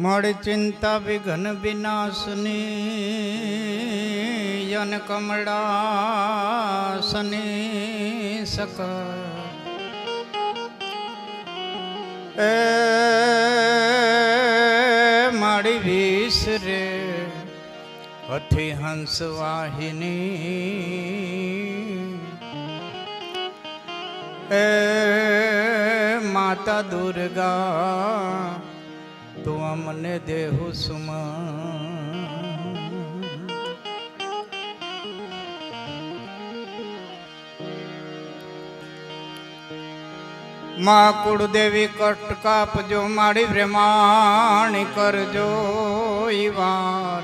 મળી ચિંતા વિઘ્ન વિનાશની યન કમળાસની સક એ મારી વિસરે હઠી હંસ વાહિની એ માતા દુર્ગા તું અમને દેહુ સુમ માં કુળદેવી કષ્ટ કાપજો મારી પ્રેમાણી કરજો ઈ વાર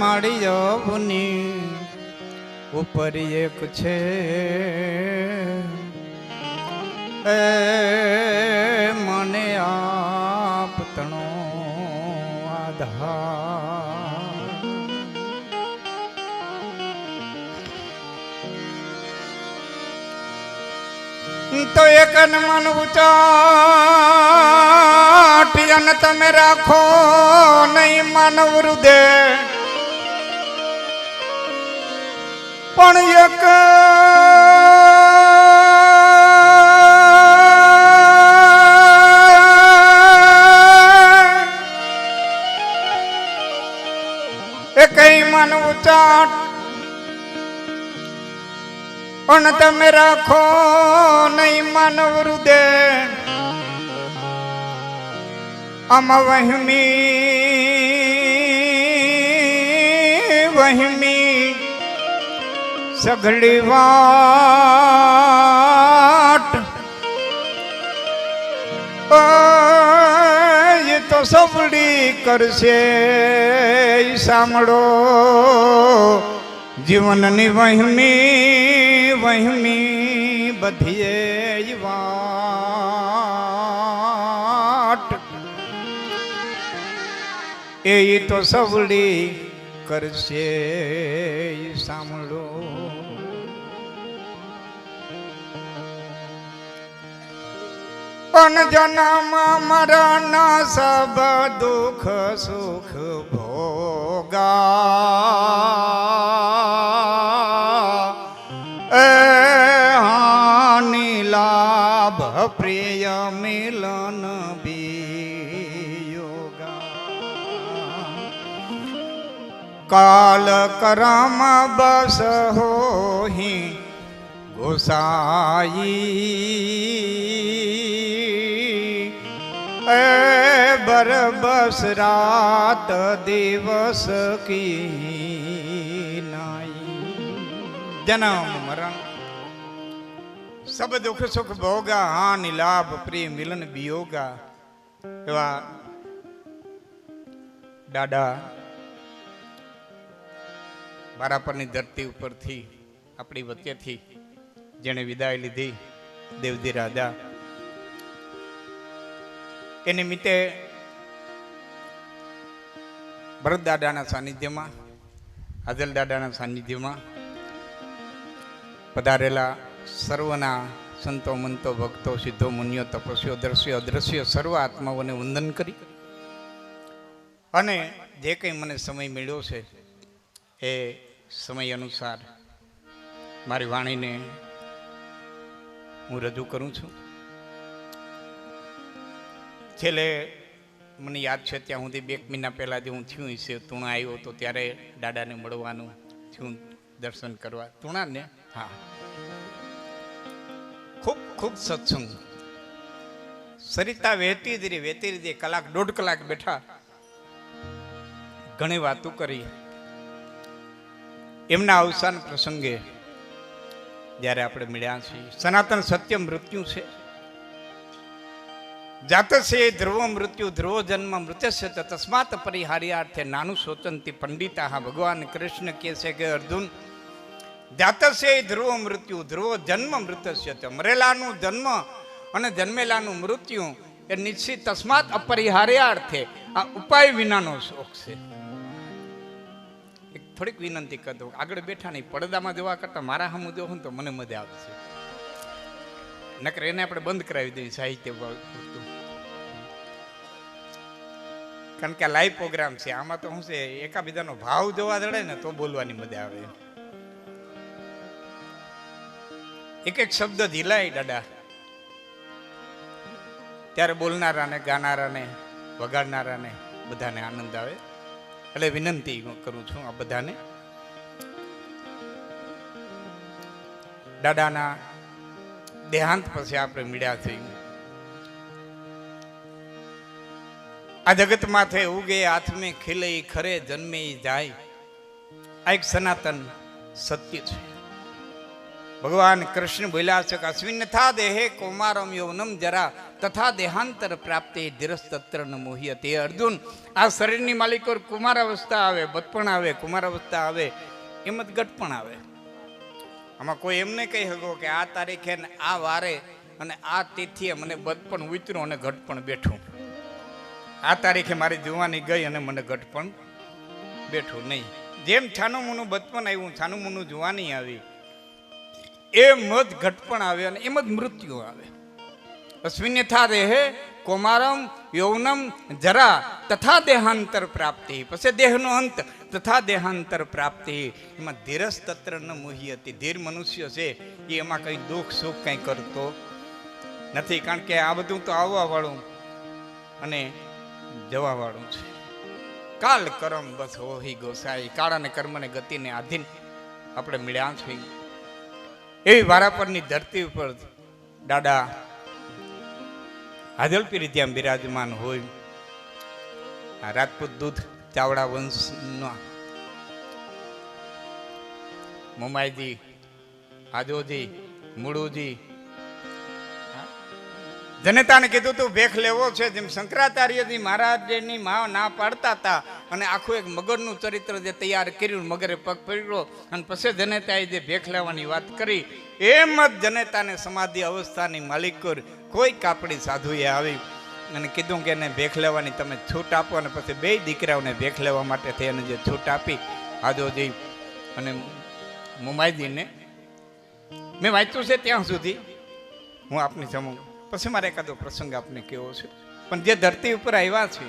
મારી યવની ઉપર એક છે મને આપતણો આધાર તો એક મન ઉચાટી અને તમે રાખો નહીં માનવ હૃદય પણ એક કઈ મન ઉચાટ પણ તમે રાખો નહીં માનવ હૃદય આમાં વહમી સઘળી વાટ એ તો સબડી કરશે સાંભળો જીવનની વહમી બધીએ વાટ એ તો સબડી કરશે સાંભળો પણ જન્મ મરણ સબ દુઃખ સુખ ભોગા હાનિ લાભ પ્રિય મિલન વિયોગા કાલ કરમ બસ હોહી ગોસાઈ બરબસ રાત દિવસ કી નાઈ જન્મ મરણ સબ દુઃખ સુખ ભોગા હાનિ લાભ પ્રિય મિલન વિયોગા એવા દાદા બારાપરની ધરતી ઉપરથી આપણી વચ્ચેથી જેણે વિદાય લીધી દેવજી રાજા એ નિમિત્તે ભરત દાદાના સાનિધ્યમાં હાજલ દાદાના સાનિધ્યમાં પધારેલા સર્વના સંતો મંતો ભક્તો સિદ્ધો મુનિઓ તપસ્યો દર્શ્યો અદ્રશ્ય સર્વ આત્માઓને વંદન કરી અને જે કંઈ મને સમય મળ્યો છે એ સમય અનુસાર મારી વાણીને હું રજૂ કરું છું. છેલ્લે મને યાદ છે ત્યાં સુધી 2 મહિના પહેલાં જે હું થયું છે તુણા આવ્યો તો ત્યારે દાદાને મળવાનું થયું દર્શન કરવા તુણા ને હા ખૂબ ખૂબ સત્સંગ સરિતા વહેતી જ રહી કલાક 1.5 કલાક બેઠા ઘણી વાતો કરી. એમના અવસાન પ્રસંગે જ્યારે આપણે મળ્યા છીએ સનાતન સત્ય મૃત્યુ છે જાતસે ધ્રુવ મૃત્યુ ધ્રુવ જન્મ મૃત્યસ્ય તસ્માત પરિહાર્યાર્થે નાનું સોચંતી પંડિતા ભગવાન કૃષ્ણ કહે છે કે અર્જુન જાતસે ધ્રુવ મૃત્યુ ધ્રુવ જન્મ મૃત્યસ્ય મરેલાનું જન્મ અને જન્મેલાનું મૃત્યુ એ નિશ્ચિત તસ્માત અપરિહાર્યાર્થે આ ઉપાય વિનાનો શોખ છે. થોડીક વિનંતી કરતો આગળ બેઠા નહીં પડદામાં જોવા કરતા મારા સામું જોવો ને તો મને મજા આવશે. નકર એને આપણે બંધ કરાવી દઈએ સાહિત્ય પૂરતું. કારણ કે આ લાઈવ પ્રોગ્રામ છે, આમાં તો શું છે, એકાબીજાનો ભાવ જોવા જડે ને તો બોલવાની મજા આવે. એક એક શબ્દ ઝીલાય દાદા, ત્યારે બોલનારાને, ગાનારાને, વગાડનારાને બધાને આનંદ આવે. એટલે વિનંતી કરું છું આ બધાને, દાદાના દેહાંત પછી આપણે મળ્યા થઈ. આ જગત માથે ઉગે હાથમે ખીલે ખરે જન્મે જાય, આ એક સનાતન સત્ય છે. ભગવાન કૃષ્ણ બોલ્યા છે કે અશ્વિન થા દેહે કૌમારમ યૌવનમ જરા તથા દેહાંતર પ્રાપ્તે ધીરસ્તત્ર ન મોહ્યતે. અર્જુન, આ શરીરની માલિકો કુમાર અવસ્થા આવે, બચપણ આવે, કુમાર અવસ્થા આવે, એમ જ ગટપણ આવે. આમાં કોઈ એમ નહીં કહી શકો કે આ તારીખે ને આ વારે અને આ તિથિએ મને બચપણ ઉતર્યું અને ઘટપણ બેઠું, આ તારીખે મારી જુવાની ગઈ અને મને ઘટપણ બેઠું. નહીં. જેમ છાનું મુનું બચપન આવ્યું, છાનું મુનું જુવાની આવી, એમ જ ઘટપણ આવે અને એમ જ મૃત્યુ આવે. અશ્વિન્યથા દેહે કૌમારમ યૌવનમ જરા તથા દેહાંતર પ્રાપ્તિ. પછી દેહનો અંત તથા દેહાંતર પ્રાપ્તિ. એમાં ધીરસ તત્ર ન મોહ્યતી. ધીર મનુષ્ય છે એ એમાં કંઈ દુઃખ સુખ કંઈ કરતો નથી. કારણ કે આ બધું તો આવવા વાળું અને જવા વાળું છે. કાલ કરમ બસ હોહી ગોસાઈ. કાળ અને કર્મને ગતિને આધીન આપણે મળ્યા છીએ. એવી વારાપરની ધરતી ઉપર દાદા હાજલપીરી ત્યાં બિરાજમાન હોય. આ રાજપૂત દૂધ ચાવડા વંશના મોમાઈજી, આદોજી, મુળુજી જનતાને કીધું તું ભેખ લેવો છે. જેમ શંકરાચાર્યજી મહારાજની માં ના પાડતા હતા અને આખું એક મગરનું ચરિત્ર જે તૈયાર કર્યું, મગરે પગ પકડ્યો અને પછી જનેતાએ જે ભેખ લેવાની વાત કરી, એમ જ જનેતાને સમાધિ અવસ્થાની માલિકોર કોઈ કાપડી સાધુએ આવી અને કીધું કે એને ભેખ લેવાની તમે છૂટ આપો. અને પછી બે દીકરાઓને ભેખ લેવા માટે થઈ અને જે છૂટ આપી આદોજી અને મુમાઈજીને, મેં વાંચ્યું છે ત્યાં સુધી, હું આપની સમું પછી મારે એકાદો પ્રસંગ આપને કેવો છે. પણ જે ધરતી ઉપર આવ્યા છે,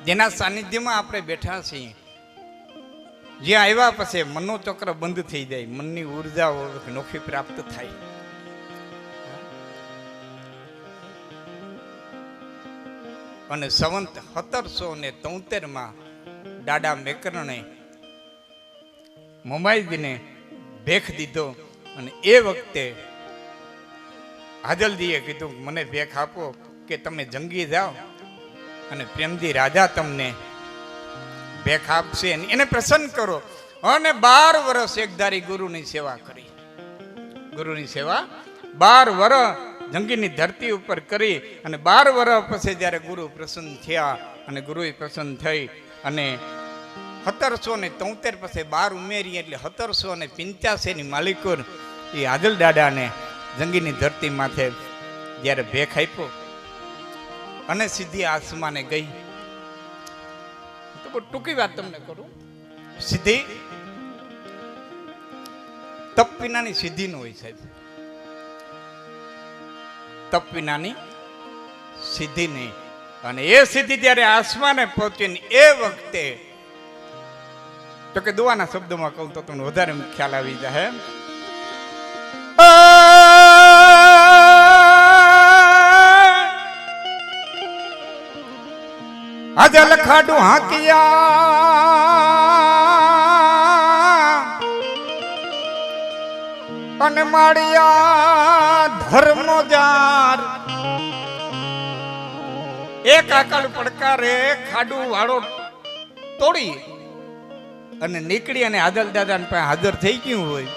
જેના સાનિધ્યમાં આપણે બેઠા છીએ, જ્યાં આવ્યા પછી મનનો ચક્ર બંધ થઈ જાય, મનની ઉર્જા નોખી પ્રાપ્ત થાય. અને સંવંત 1773 દાદા મેકરણે મોમાઈજીને ભેખ દીધો. અને એ વખતે હાજલજીએ કીધું મને ભેખ આપો કે તમે જંગી જાઓ અને પ્રેમજી રાજા તમને ભેખ આપશે, એને પ્રસન્ન કરો. અને 12 વર્ષ એકધારી ગુરુની સેવા કરી. ગુરુની સેવા 12 વર્ષ જંગીની ધરતી ઉપર કરી. અને 12 વર્ષ પછી જ્યારે ગુરુ પ્રસન્ન થયા અને ગુરુએ પ્રસન્ન થઈ અને 1773 પછી 12 ઉમેરી એટલે 1785 ની માલિકો એ હાજલ દાદાને જંગીની ધરતી માથે જ્યારે ભેખ આપ્યો અને સીધી આસમાને ગઈ. તો ટૂંકી વાત તમને કરું, સીધી તપ વિનાની સીધી ન હોય સાહેબ, તપ વિનાની સીધી નહીં. અને એ સીધી જ્યારે આસમાને પહોંચીને એ વખતે તો કે દુઆના શબ્દોમાં કહું તો તમને વધારે ખ્યાલ આવી જાય. હાજલ ખાડું હાંકિયા અને માળિયા ધર્મો જાર. એક આકલ પડકારે ખાડું વાળો તોડી અને નીકળી અને હાજલ દાદા પાસે હાજર થઈ ગયું હોય.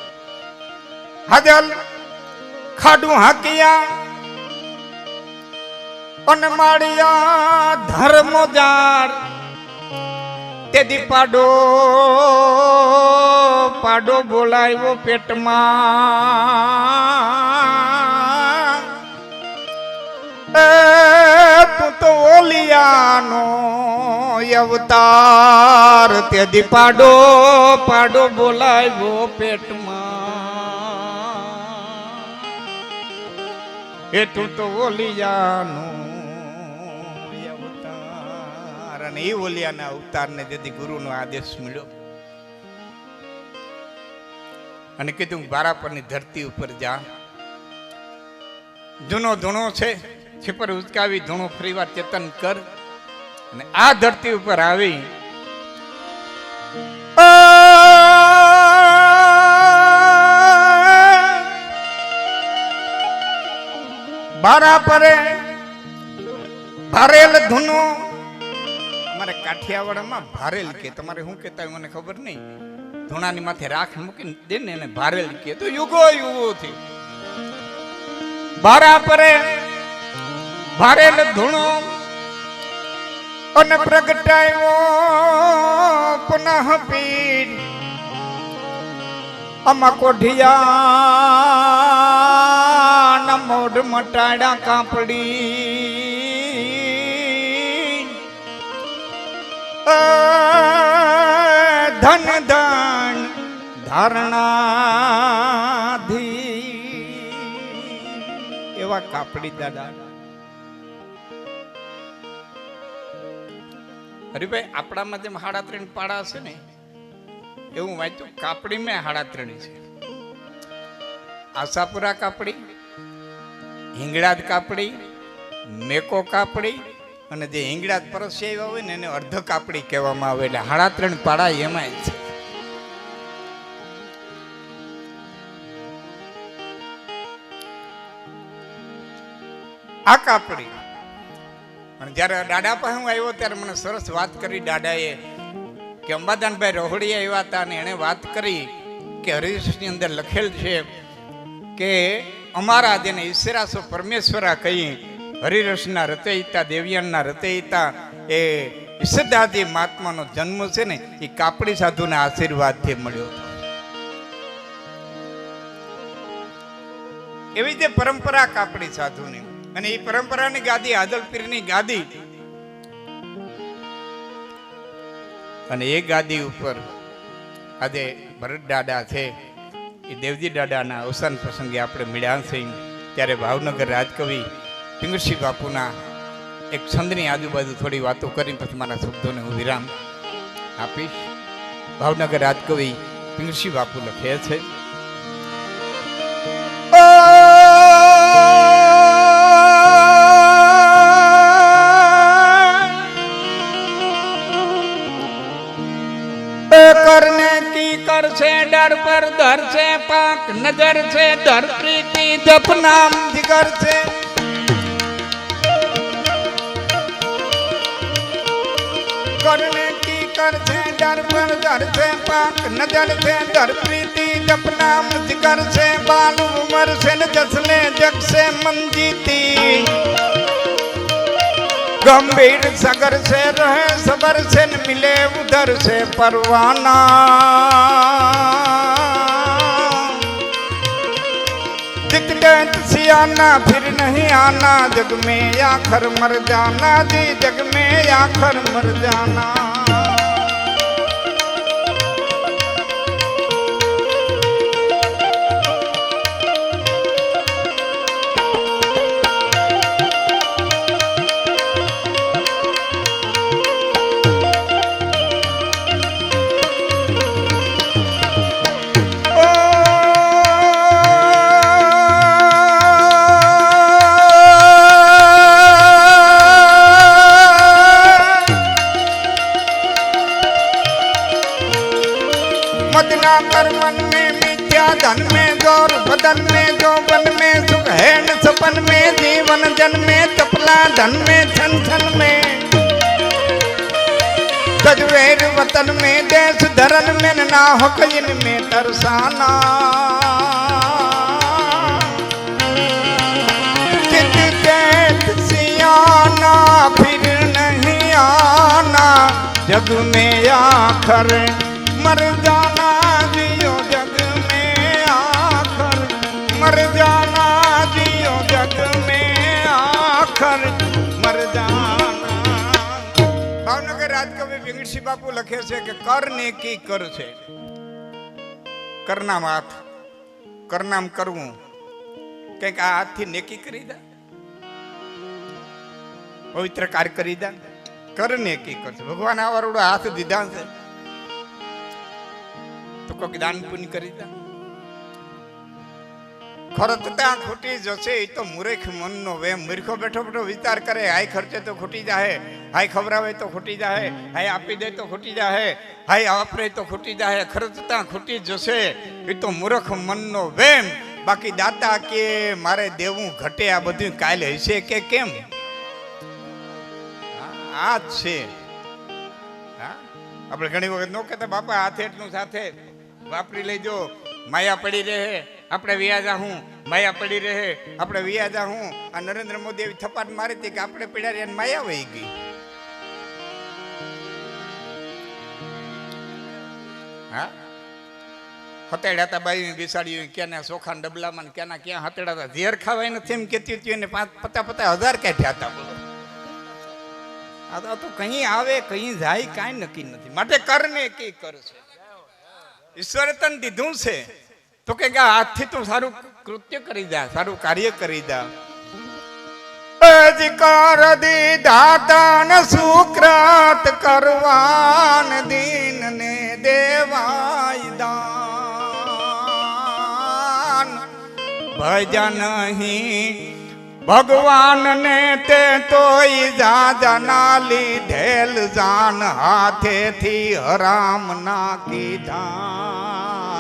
હાજલ ખાડું હાંકિયા અને માળિયા ધર્મો જાર. તેથી પાડો પાડો બોલાવ્યો પેટમાં. તું તો ઓલિયાનો અવતાર. તેથી પાડો પાડો બોલાવ્યો પેટમાં. એટલું તો ઓલિયાનું અવતાર. અને એ ઓલિયાના અવતારને જેથી ગુરુનો આદેશ મળ્યો અને કીધું બારાપરની ધરતી ઉપર જા, જૂનો ધૂણો છે છીપર ઉચકાવી ધૂણો ફરીવાર ચેતન કર અને આ ધરતી ઉપર આવી બારા પરે ભારેલ ધૂનો. અમારે કાઠિયાવાડમાં ભારેલ કે, તમારે શું કહેતા હોય મને ખબર નહીં. ધૂણાની માથે રાખ મૂકીને દે ને એને ભારેલ કે. તો યુગો યુગોથી બારા પરે ભારેલ ધૂણો અને પ્રગટાયો પુનઃ પીર અમા કોઢિયા ના મોઢ મટાડા કાપડી ધન ધન ધારણાધી એવા કાપડી દાદા. હરિભાઈ આપણામાં જેમ 3.5 પાડા છે ને એવું વાંચ્યું કાપડી મેં 3.5 છે. આશાપુરા કાપડી, હિંગળાજ કાપડી, મેકો કાપડી અને જે હિંગળાજ પરસ્ય આવ્યા હોય ને એને અર્ધ કાપડી કહેવામાં આવે. એટલે 3.5 પાડા એમાં છે. આ કાપડી. અને જયારે દાદા પાસે હું આવ્યો ત્યારે મને સરસ વાત કરી દાદાએ કે અંબાદાનભાઈ રોહડીયા આવ્યા હતા અને એણે વાત કરી કે હરિશની અંદર લખેલ છે કે અમારા જેને ઈશ્વરાસો પરમેશ્વરા કહી હરિરસના રચયિતા દેવયાનના રચયિતા એ ઈશ્વરદાસજી મહાત્માનો જન્મ છે ને એ કાપડી સાધુના આશીર્વાદથી મળ્યો હતો. એવી જે પરંપરા કાપડી સાધુની અને એ પરંપરાની ગાદી આદલપીરની ગાદી અને એ ગાદી ઉપર આજે ભરત દાદા છે એ દેવજી દાદાના અવસાન પ્રસંગે આપણે મળ્યા છે. ત્યારે ભાવનગર રાજકવિ પિંગળસિંહ બાપુના એક છંદની આજુબાજુ થોડી વાતો કરી પછી મારા શબ્દોને હું વિરામ આપીશ. ભાવનગર રાજકવિ પિંગળસિંહ બાપુ લખે છે करने की कर से डर पर धर से पाक नजर से धर प्रीति जप नाम जिगर से करने की कर से डर पर धर से पाक नजर से धर प्रीति जप नाम जिगर से बाल उमर से न जसले जग से मन जीती गंभीर सगर से रहे सबर से न मिले उधर से परवाना दिक्कत सियाना फिर नहीं आना जग में आखर मर जाना जी जग में आखर मर जाना धन में गौर बदन में जौवन में सुख है न सपन में जीवन जन में चपला धन में छन छन में सजवेर वतन में देश धरन में ना हो इन में तरसाना चित चैत सियाना फिर नहीं आना जग में आखर मर जाना जियो जग मर जाना जियो जग में आखर मर जाना. भावनगर રાજકવિ પિંગળસિંહ બાપુ લખે છે કે કર ને કી કર છે કરનામ હાથ કરનામ કરવું કંઈક આ હાથથી નેકી કરી દે, પવિત્ર કાર્ય કરી દે, કર નેકી કરશે. ભગવાન આ વારોડો હાથ દીધા છે તો કોઈક દાન પુણ્ય કરી દે. ખરતતા ખૂટી જશે એ તો મૂર્ખ મનનો વેમ. મૂર્ખો બેઠો બેઠો વિચાર કરે, હાય ખર્ચે તો ખૂટી જાહે, હાય ખવડાવે તો ખૂટી જાહે, હાય આપી દે તો ખૂટી જાહે, હાય વાપરે તો ખૂટી જાહે. ખરતતા ખૂટી જશે એ તો મૂર્ખ મનનો વેમ. બાકી દાતા કે મારે દેવું ઘટે, આ બધું કાલે હશે કે કેમ? આ જ છે. હા, આપણે ઘણી વખત નો કહેતા બાપા હાથે એટલું સાથે વાપરી લેજો, માયા પડી રહે, આપણે વ્યાજા હું માયા પડી રહે, આપણે વ્યાજા હું. આ નરેન્દ્ર મોદી એવી થપાટ મારી હતી કે આપણે પીડા રહ્યા માયા વહી ગઈ. હા, હતેડા હતા બાઈ બિસાડ્યું, ક્યાંના ચોખાના ડબલામાં ક્યાંના ક્યાં હતેડા હતા. ઝેર ખાવાય નથી એમ કેતી હતી અને 50,000 કાઢ્યા હતા. બોલો, આ તો કहीं આવે કहीं જાય કાંઈ નક્કી નથી. માટે કરને કઈ કરશે. ઈશ્વરે તને દીધું છે તો કે હાથથી તું સારું કૃત્ય કરી દે, સારું કાર્ય કરી દે. અધિકાર દીધા તન સુકૃત કરવાન દીન ને દેવાય દાન. ભજન નહીં ભગવાન ને તે તોય જાના લીધેલ જાન, હાથેથી હરામ ના કીધા,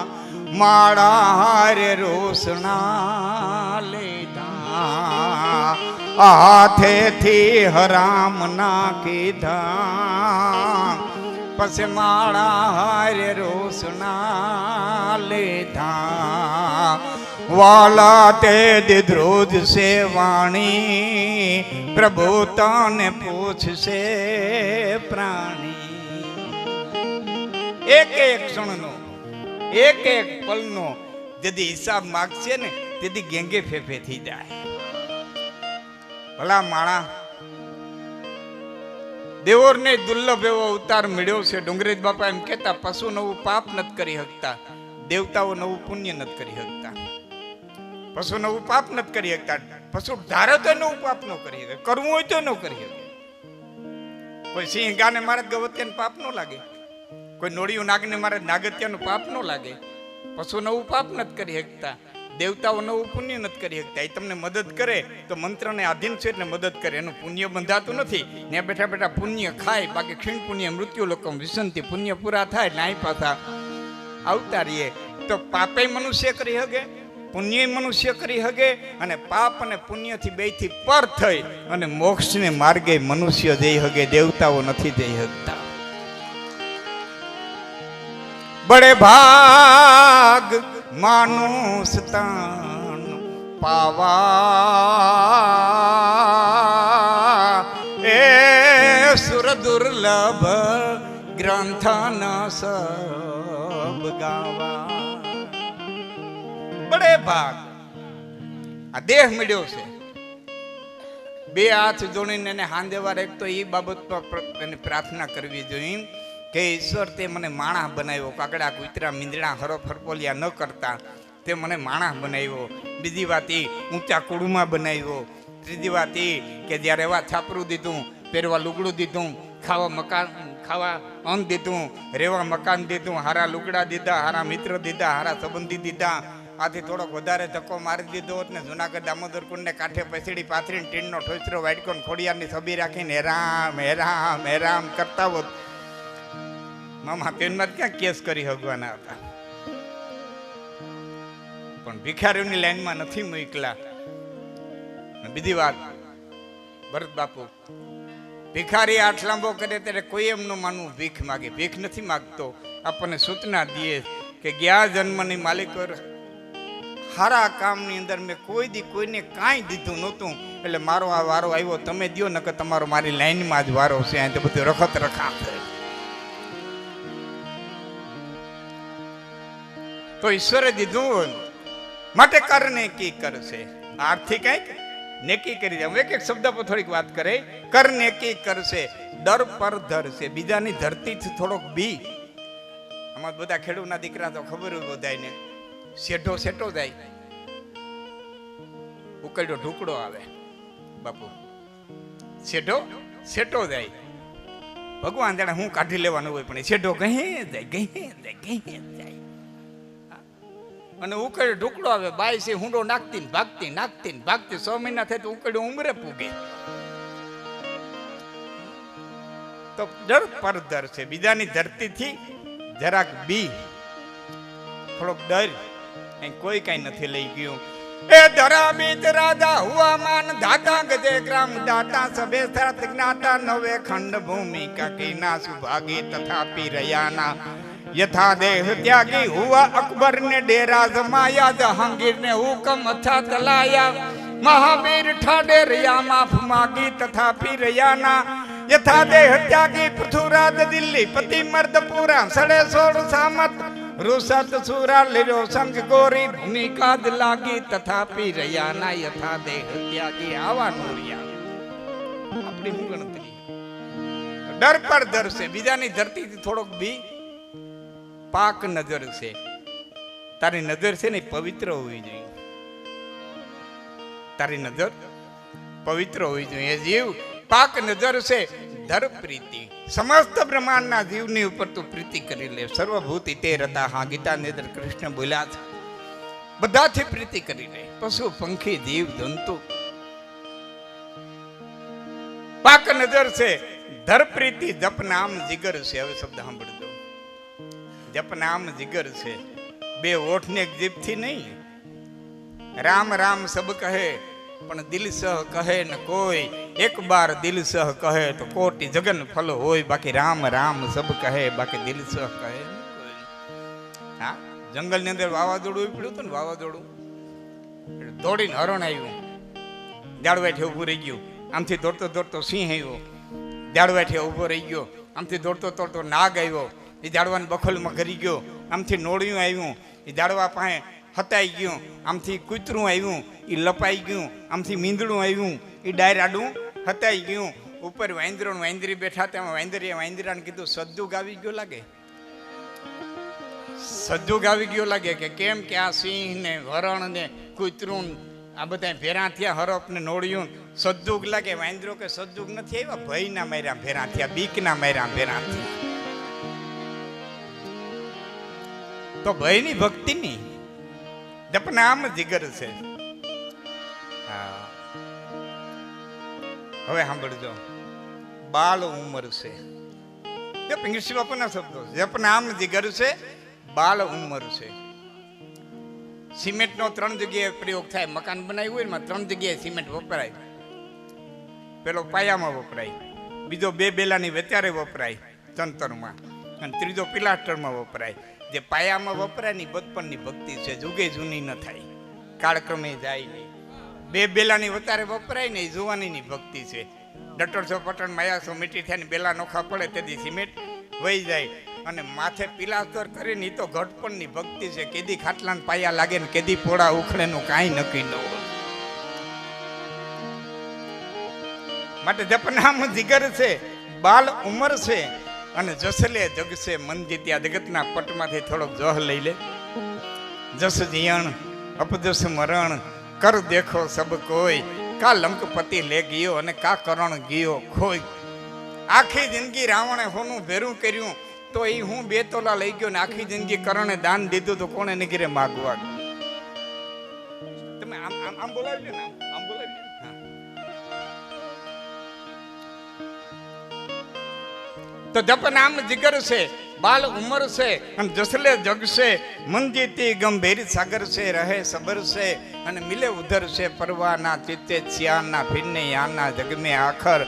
માળા હારે રોષણા લીધા, હાથેથી હરામ ના કીધા, પછી માળા હારે રોષણા લીધા. વાલા તે દીધ્રોજ સે વાણી, પ્રભુ તને પૂછશે પ્રાણી. એક એક ક્ષણનો, એક એક પલનો જેથી હિસાબ માગશે ને તેથી ગેંગે ફેફે થઈ જાય. ભલા માણા, દેવોરને દુર્લભ એવો અવતાર મળ્યો છે. ડુંગરેજ બાપા એમ કહેતા, પશુ નવું પાપ નથી કરી શકતા, દેવતાઓ નવું પુણ્ય નથી કરી શકતા. પશુ નવું પાપ નથી કરી શકતા, પશુ ધારે તો નવું પાપ ન કરી શકે, કરવું હોય તો ન કરી શકે. કોઈ સિંહ ગાને મારે ગવત્યાનું પાપ ન લાગે, કોઈ નોળિયું નાગને મારે નાગત્યાનું પાપ ન લાગે. પશુ નવું પાપ નથી કરી શકતા, દેવતાઓ નવું પુણ્ય નથી કરી શકતા. એ તમને મદદ કરે તો મંત્રને આધીન છે એટલે મદદ કરે, એનું પુણ્ય બંધાતું નથી. ને બેઠા બેઠા પુણ્ય ખાય, બાકી ક્ષીણ પુણ્ય મૃત્યુ લોકમ વિસંતિ. પુણ્ય પૂરા થાય એટલે અહીં પાછા આવતા રહીએ. તો પાપે મનુષ્ય કરી શકે, પુણ્ય મનુષ્ય કરી શકે, અને પાપ અને પુણ્યથી બેથી પર થઈ અને મોક્ષને માર્ગે મનુષ્ય જઈ શકે, દેવતાઓ નથી જઈ શકતા. બડે ભાગ માનુષ તન પાવા, એ સુર દુર્લભ ગ્રંથ ન સબ ગાવા. બડે ભાગ આ દેહ મળ્યો છે. બે હાથ જોડીને એને હાંદેવાર એક તો એ બાબત પર એને પ્રાર્થના કરવી જોઈએ કે ઈશ્વર તે મને માણસ બનાવ્યો, કાકડા કૂતરા મીંદડા હરફ હરપોલિયા ન કરતા તે મને માણસ બનાવ્યો. બીજી વાત એ ઊંચા કુળમાં બનાવ્યો. ત્રીજી વાત એ કે જ્યારે એવા છાપરું દીધું, પહેરવા લુગડું દીધું, ખાવા અન્ન દીધું, રહેવા મકાન દીધું, હારા લુગડા દીધા, હારા મિત્ર દીધા, હારા સંબંધી દીધા. આથી થોડોક વધારે ધક્કો મારી દીધો હોત ને જુનાગઢ દામોદર કુંડને કાંઠે પછીડી પાથરીને ટીનનો ઠોસરો વાઇટકોન ખોડિયારની છબી રાખીને હેરામ હેરામ હેરામ કરતા હોત, મામા પેનમાં ક્યાં કેસ કરી હગવાના હતા. પણ ભિખારીઓની લાઈનમાં નથી મોકલા. બીજી વાત, ભરત બાપુ ભિખારી આઠ લાંબો કરે ત્યારે કોઈ એમ ન માનવું ભીખ માગે. ભીખ નથી માગતો, આપણને સૂચના દે કે ગયા જન્મની માલિકો હારા કામની અંદર મેં કોઈ દી કોઈને કાંઈ દીધું નહોતું, એટલે મારો આ વારો આવ્યો, તમે દો નકર તમારો મારી લાઈનમાં જ વારો છે. અહીં તો બધું રખત રખા છે. તો ઈશ્વરે દીધું માટે કરને કી કરશે. આર્થિક કંઈક નેકી કરી દે. એક એક શબ્દ પર થોડીક વાત કરે. કરને કી કરશે, દર પર ધરશે. બીજાની ધરતીથી થોડોક બી. આમાં બધા ખેડૂતના દીકરા તો ખબર હોય બધાને, શેઠો શેઠો જાય. ઉકળ્યો ઢુકડો આવે બાપુ, સેટો જાય. ભગવાન જાણે હું કાઢી લેવાનું હોય પણ સેટો ગહે જાય. અને ઉકળ્યો ઢુકડો આવે, બાઈ છે હુંડો નાખતી ને ભાગતી 6 મહિના થાય તો ઉકળ્યો ઉંમરે પૂગે. તો દર પર દર છે. બીજાની ધરતીથી જરાક બી થોડોક ડર, કોઈ કઈ નથી લઈ ગયું. એ ધરા બીજ રાજા હુઆ માન દાતા ગજે ગ્રામ દાતા સબે સત જ્ઞાતા નવે ખંડ ભૂમિ કી ના સુભાગી તથાપી રયાના યથા દેહ ત્યાગી હુઆ અકબર ને ડેરા જમાયા જહાંગીર ને હુકમ અચ્છા તલાયા મહાવીર ઠાડે રયા માફ માગી તથાપી રયાના યથા દેહ ત્યાગી પૃથુરાજ દિલ્હી પતિ મર્દ પૂરા સડે સોળ સામત રૂસત સુરા લીરો સંગ ગોરી ભૂમિકા જ લાગી તથાપી રયાના યથા દેહ ત્યાગી આવા નોરિયા. આપણી હું ગણતરી ડર પર દર છે. બીજાની ધરતીથી થોડોક બી પાક નજર છે. તારી નજર છે ને પવિત્ર હોવી જોઈએ. તારી નજર પવિત્ર હોવી જોઈએ. જીવ પાક નજર છે. ધર પ્રીતિ સમસ્ત બ્રહ્માંડના જીવની ઉપર તું પ્રીતિ કરી લે. સર્વભૂતિ તે રતા. હા, ગીતાની અંદર કૃષ્ણ બોલ્યા છે, બધાથી પ્રીતિ કરી લે. પશુ પંખી જીવ જંતુ પાક નજર છે. ધર પ્રીતિ જપ નામ જીગર છે. હવે શબ્દ સાંભળજો, જપ નામ જીગર છે. બે ઓઠ ને એક જીભથી નહીં. રામ રામ સબ કહે પણ દિલ સહ કહે ન કોઈ. એક બાર દિલ સહ કહે તો કોટી જગન ફલ હોય. બાકી રામ રામ સબ કહે, બાકી દિલ સહ કહે ન કોઈ. હા, જંગલ ની અંદર વાવાઝોડું ઉપડ્યું હતું ને, વાવાઝોડું દોડીને હરણ આવ્યું, જાડવાઠે ઉભું રહી ગયું. આમથી દોડતો સિંહ આવ્યો, જાડવાઠે ઉભો રહી ગયો. આમથી દોડતો નાગ આવ્યો, એ જાડવાની બખોલમાં ઘરી ગયો. આમથી નોળિયું આવ્યું, એ જાડવા પાસે હતાઈ ગયું. આમથી કૂતરું આવ્યું, એ લપાઈ ગયું. આમથી મીંદડું આવ્યું, એ ડાયરાડું હતાઈ ગયું. ઉપર વાંદરો વાંદરી બેઠા, તેમાં વાંદરાને કીધું સજ્જુગ આવી ગયો લાગે. સજ્જુગ આવી ગયો લાગે કે કેમ કે આ સિંહ ને હરણ ને કૂતરું આ બધા ભેરા થયા, હરફ ને નોળિયું સજ્જુગ લાગે. વાંદરો કે સજ્જુગ નથી આવ્યા, ભય ના માર્યા ભેરા થયા, બીક ના માર્યા ભેરા થયા. તો ભય ની ભક્તિ ની જપનામ જીગર છે. હવે સાંભળજો, બાળ ઉંમર છે. પિંગળસી બાપુના શબ્દો. જપનામ જીગર છે, બાળ ઉંમર છે. સિમેન્ટનો 3 જગ્યાએ પ્રયોગ થાય. મકાન બનાવ્યું હોય ને 3 જગ્યાએ સિમેન્ટ વપરાય. પેલો પાયામાં વપરાય, બીજો 2 બેલાની વચારે વપરાય ચંતરમાં, અને ત્રીજો પિલાસ્ટરમાં વપરાય. જે પાયામાં વપરાય ની બચપણની ભક્તિ છે, જુગે જૂની ન થાય, કાળક્રમે જાય નહીં. 2 બેલાની વચારે વપરાય ને એ જુવાનીની ભક્તિ છે. ડટરસો પટણ માયાસો મીઠી થયા ને બેલા નોખા પડે તેથી સિમેન્ટ વહી જાય. અને માથે પિલાસ્ટર કરીને એ તો ઘટપણની ભક્તિ છે. કેદી ખાટલાના પાયા લાગે ને કેદી પોળા ઉખડે નું કાંઈ નક્કી ન હોય. માટે જપનામ જીગર છે, બાલ ઉંમર છે, અને જસલે જગશે મન જીત્યા. જગતના પટમાંથી થોડોક જહ લઈ લે. જસ જીયણ અપજસ મરણ કર દેખો સબ કોઈ. કા લંકપતિ લે ગયો અને કા કરણ ગયો ખોઈ. આખી જિંદગી રાવણે હોનું ભેરું કર્યું તો એ હું 2 તોલા લઈ ગયો ને આખી જિંદગી કરણે દાન દીધું તો કોને નીકળે માગવા. તમે આમ બોલાવી ને, આમ બોલાવી. તો જપ નામ જીગર છે, બાલ ઉંમર છે, અને જસલે જગશે મન જીતી ગંભીર સાગર છે. રહે સબર છે અને મિલે ઉધર છે. પરવાના ચિત્તે સિયાના ફિરને યાના જગમે આખર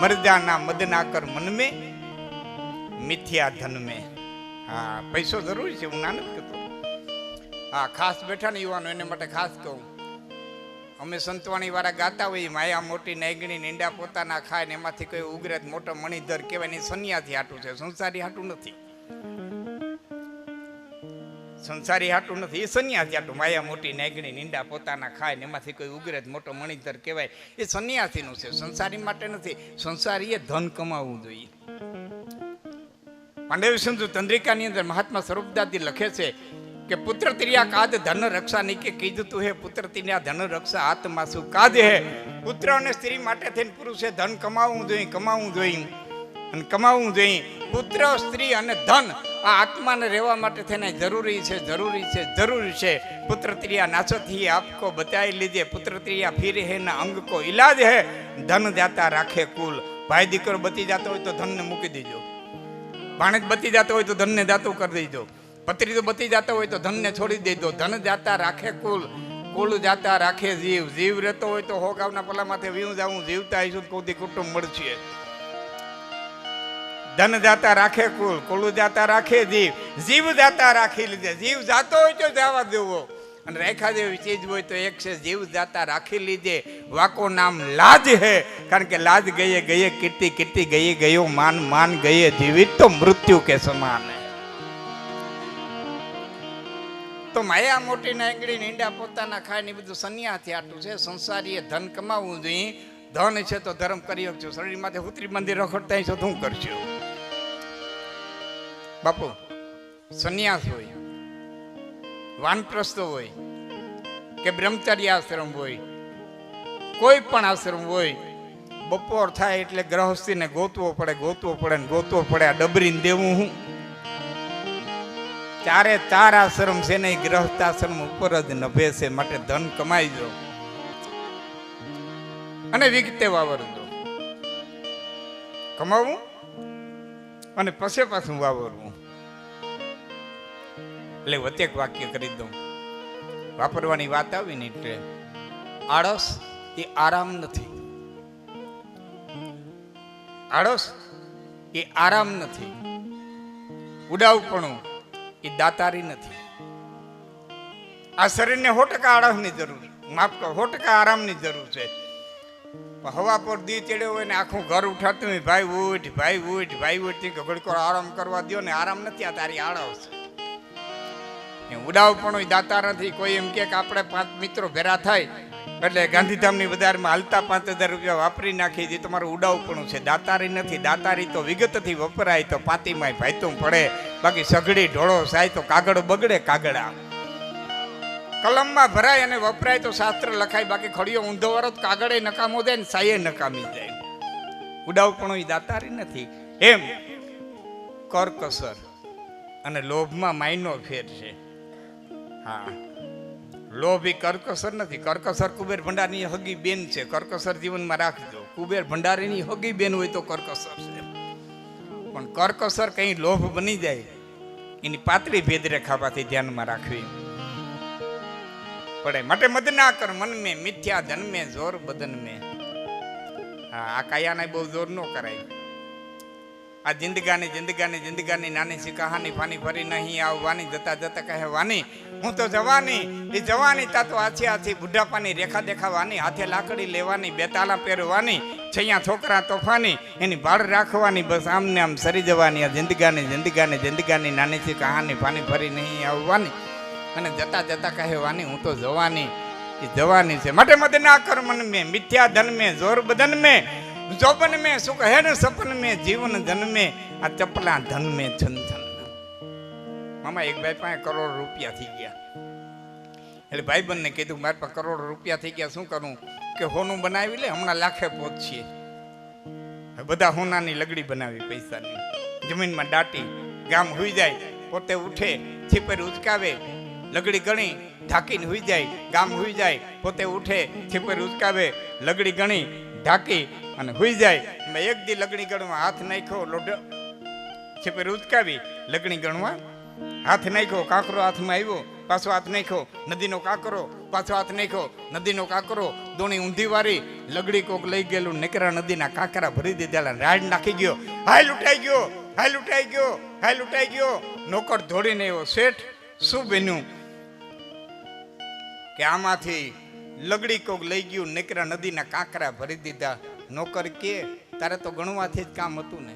મરજાના મદનાકર મન में મિથ્યા ધન में. હા, પૈસો જરૂરી છે, હું ના નથી કહેતો. હા, ખાસ બેઠા ને યુવાનો એને માટે ખાસ કહું. અમે સંતવાણી વાળા ગાતા હોય, માયા મોટી નાગણી નીંડા પોતાના ખાય ને એમાંથી કોઈ ઉગ્રત મોટો મણિધર કહેવાય ને સન્યાસી હાટું છે, સંસારી હાટું નથી. સંસારી હાટું નથી, એ સન્યાસી હાટું. માયા મોટી નાગણી નીંડા પોતાના ખાય ને એમાંથી કોઈ ઉગ્રત મોટો મણિધર કહેવાય, એ સન્યાસીનું છે, સંસારી માટે નથી. સંસારીએ ધન કમાવવું જોઈએ. પાંડવ સિંધુ ચંદ્રિકાની અંદર મહાત્મા સ્વરૂપદાસજી લખે છે કે પુત્ર તિર્યા કાદ ધન રક્ષા નહીં કે કીધું તું હે પુત્ર તિર્યા ધન રક્ષા આત્મા શું કાજ હે. પુત્ર અને સ્ત્રી માટે થઈને પુરુષે ધન કમાવવું જોઈએ, કમાવવું જોઈએ અને કમાવવું જોઈએ. પુત્ર, સ્ત્રી અને ધન આ આત્માને રહેવા માટે થઈને જરૂરી છે, જરૂરી છે, જરૂરી છે. પુત્ર તિર્યા નાચત ही आपको बताई लीजिए, पुत्र તિર્યા फिर है ना अंग को इलाज है. ધન જાતા રાખે કુલ. ભાઈ દીકરો બતી જતો હોય તો ધનને મૂકી દેજો, ભાણેજ બતી જતો હોય તો ધનને દાતું કરી દેજો, પત્રી તો બતી જતો હોય તો ધનને છોડી દેજો. ધન જાતા રાખે કુલ, કુલ જાતા રાખે જીવ. જીવ રહેતો હોય તો હોગાવના પલા માથે વીવું જાવું, જીવતા આવીશું કોઈ કુટુંબ મળશે. ધન જાતા રાખે કુલ, કુલ જાતા રાખે જીવ. જીવ જાતા રાખી લીધે. જીવ જાતો હોય તો જવા દેવો, અને રેખા જેવી ચીજ હોય તો એક છે જીવ જાતા રાખી લીધે. વાકો નામ લાજ હે, કારણ કે લાજ ગયે ગયે કીર્તિ, કીર્તિ ગયે ગયો માન, માન ગયે જીવિત તો મૃત્યુ કે સમાન હે. તો માયા મોટી નાગડી ઈંડા પોતાના ખાય ને બધું સન્યાથી આટલું છે. સંસારીએ ધન કમાવવું જોઈએ. ધન છે તો ધર્મ કરી શકજો. શરીર માટે ઉતરી મંદિર રખડતા છો શું કરશો બાપુ? સંન્યાસ હોય, વાનપ્રસ્થ હોય કે બ્રહ્મચર્ય આશ્રમ હોય, કોઈ પણ આશ્રમ હોય, બપોર થાય એટલે ગ્રહસ્થીને ગોતવો પડે, ગોતવો પડે ને ગોતવો પડે. આ ડબરીને દેવું હું? ચારે ચાર આશ્રમ છે ને ગ્રહસ્થ આશ્રમ ઉપર જ નભે છે. માટે ધન કમાઈ દો અને વિગતે વાવરજો. કમાવું અને પછી પાછું વાવરવું. એટલે વચ્ચે વાક્ય કરી દઉં. વાપરવાની વાત આવી ને એટલે આળસ એ આરામ નથી. આળસ એ આરામ નથી. ઉડાવપણું એ દાતારી નથી. આ શરીરને 100% આળસની જરૂર, માફ કરો 100% આરામની જરૂર છે. હવા પર દી ચડ્યો હોય ને આખું ઘર ઉઠાતું હોય, ભાઈ ઉઠ, ભાઈ ઉઠ, ભાઈ ઉઠ, ઘડીકો આરામ કરવા દો ને. આરામ નથી, આ તારી આળસ છે. ઉડાવપણું દાતા નથી. કોઈ એમ કે આપણે 5 મિત્રો ભેરા થાય એટલે ગાંધીધામની બજારમાં હાલતા 5000 રૂપિયા વાપરી નાખી. જે તમારું ઉડાવપણું છે, દાતારી નથી. દાતારી તો વિગતથી વપરાય તો પાતીમાં ભાઈતું પડે. બાકી સઘડી ઢોળો સાય તો કાગળ બગડે. કાગડા કલમમાં ભરાય અને વપરાય તો શાસ્ત્ર લખાય. બાકી ખડીયો ઊંધો વાળો કાગળે નકામો જાય ને સાયે નકામી જાય. ઉડાવપણું એ દાતારી નથી. એમ કરકસર અને લોભમાં માયનો ફેર છે. હા, લોભ એ કરકસર નથી. કરકસર કુબેર ભંડારીની હગી બેન છે. કરકસર જીવનમાં રાખજો. કુબેર ભંડારીની હગી બેન હોય તો કરકસર છે. પણ કરકસર કઈ લોભ બની જાય એની પાતળી ભેદરેખામાંથી ધ્યાનમાં રાખવી પડે. માટે મદ ના કર મન મેં, મિથ્યા ધન મેં, જોર બદન મેં. હા, આ કાયાને બહુ જોર ન કરાય. આ જિંદગાની નાની સી કહાની ફાની ફરી નહીં આવવાની. જતા જતા કહેવાની હું તો જવાની. એ જવાની તા તો આછી આછી બુઢાપાની રેખા દેખાવાની. હાથે લાકડી લેવાની, બેતાલા પહેરવાની, છૈયા છોકરા તોફાની, એની ભાળ રાખવાની. બસ આમને આમ સરી જવાની. આ જિંદગાની નાની સી કહાની ફાની ફરી નહીં આવવાની. અને જતા જતા કહેવાની હું તો જવાની. એ જવાની છે. માટે મત ના કર મન મેં, મિથ્યા ધન મેં, જોર બદન મેં, જોબન में सुख है न सपन में, जीवन धन में, आ चपला धन में छन छन. मामा एक भाई પાસે કરોડ રૂપિયા થઈ ગયા. એટલે ભાઈબંધને કીધું મારી પાસે કરોડ રૂપિયા થઈ ગયા, શું કરું? કે હોનું બનાવી લે, હમણાં લાખે પહોંચીએ. બધા હોનાની લગડી બનાવી, પૈસાની જમીનમાં દાટી. ગામ હુઈ જાય, પોતે ઉઠે, છીપર ઉચકાવે, લગડી ગણી ઢાંકીને હુઈ જાય. ગામ હુઈ જાય, પોતે ઉઠે, છીપર ઉચકાવે, લગડી ગણી ઢાંકી અને હુઈ જાય. એક દી લગણી ગણવા હાથ નાખ્યો, લોઢ છીપર ઉચકાવી, લગણી ગણવા હાથ નાખ્યો, કાંકરો હાથમાં આવ્યો, પાછો હાથ નાખ્યો, નદીનો કાંકરો, પાછો હાથ નાખ્યો, નદીનો કાંકરો, દોણી ઊંધી વારી, લગડી કોક લઈ ગયેલું, નીકળ્યા નદીના કાંકરા ભરી દીધેલા, રાડ નાખી ગયો. હાય લૂંટાઈ ગયો, હાય લૂંટાઈ ગયો, હાય લૂંટાઈ ગયો. નોકર દોડીને આવ્યો, શેઠ શું બન્યું? કે આમાંથી લગડી કોક લઈ ગયું, નીકળ્યા નદીના કાંકરા ભરી દીધા. નોકર કે તારે તો ગણવાથી જ કામ હતું ને.